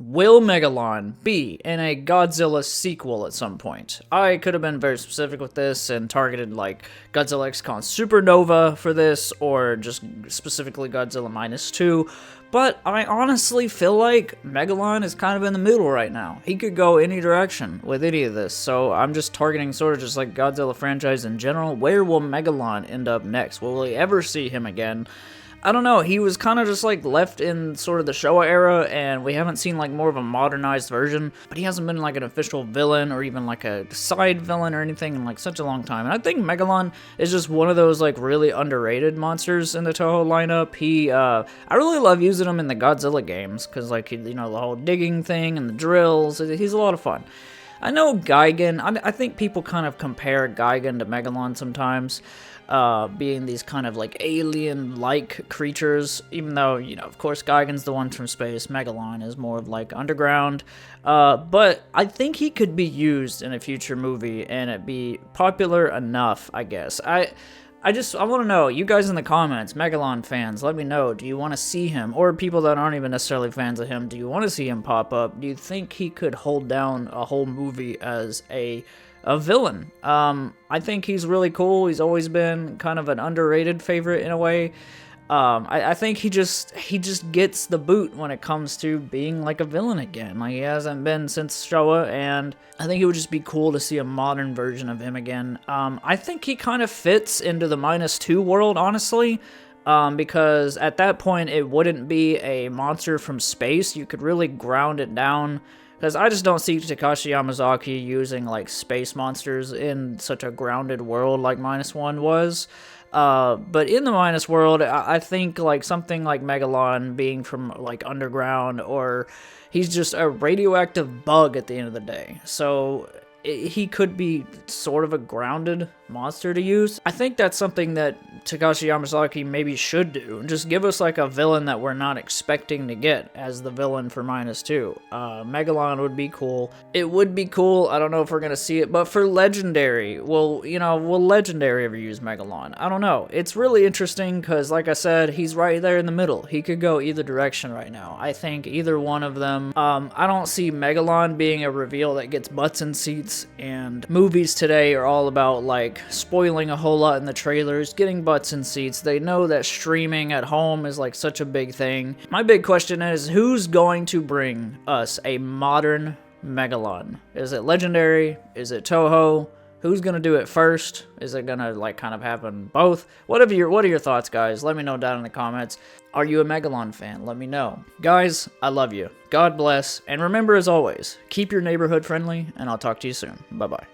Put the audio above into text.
Will Megalon be in a Godzilla sequel at some point? I could have been very specific with this and targeted like Godzilla X Con Supernova for this, or just specifically Godzilla Minus 2, but I honestly feel like Megalon is kind of in the middle right now. He could go any direction with any of this, so I'm just targeting sort of just like Godzilla franchise in general. Where will Megalon end up next? Will we ever see him again? I don't know, he was kind of just like left in sort of the Showa era, and we haven't seen like more of a modernized version, but he hasn't been like an official villain or even like a side villain or anything in like such a long time. And I think Megalon is just one of those like really underrated monsters in the Toho lineup. I really love using him in the Godzilla games, because like, you know, the whole digging thing and the drills, he's a lot of fun. I know Gigan, I think people kind of compare Gigan to Megalon sometimes, being these kind of like alien-like creatures, even though, you know, of course Gigan's the one from space, Megalon is more of like underground, but I think he could be used in a future movie and it be popular enough, I guess. I want to know, you guys in the comments, Megalon fans, let me know, do you want to see him, or people that aren't even necessarily fans of him, do you want to see him pop up? Do you think he could hold down a whole movie as a villain? I think he's really cool. He's always been kind of an underrated favorite in a way. I think he just gets the boot when it comes to being like a villain again. Like, he hasn't been since Showa, and I think it would just be cool to see a modern version of him again. I think he kind of fits into the -2 world, honestly, because at that point it wouldn't be a monster from space. You could really ground it down, because I just don't see Takashi Yamazaki using like space monsters in such a grounded world like -1 was. But in the Minus world, I think like something like Megalon being from like underground, or he's just a radioactive bug at the end of the day. So he could be sort of a grounded monster to use. I think that's something that Takashi Yamazaki maybe should do. Just give us like a villain that we're not expecting to get as the villain for -2. Megalon would be cool. It would be cool. I don't know if we're gonna see it, but for Legendary, will Legendary ever use Megalon? I don't know. It's really interesting because, like I said, he's right there in the middle. He could go either direction right now. I think either one of them. I don't see Megalon being a reveal that gets butts in seats, and movies today are all about like spoiling a whole lot in the trailers, getting butts in seats. They know that streaming at home is like such a big thing. My big question is, who's going to bring us a modern Megalon? Is it Legendary? Is it Toho? Who's gonna do it first? Is it gonna like kind of happen both? What are your thoughts, guys? Let me know down in the comments. Are you a Megalon fan? Let me know. Guys, I love you. God bless. And remember, as always, keep your neighborhood friendly, and I'll talk to you soon. Bye-bye.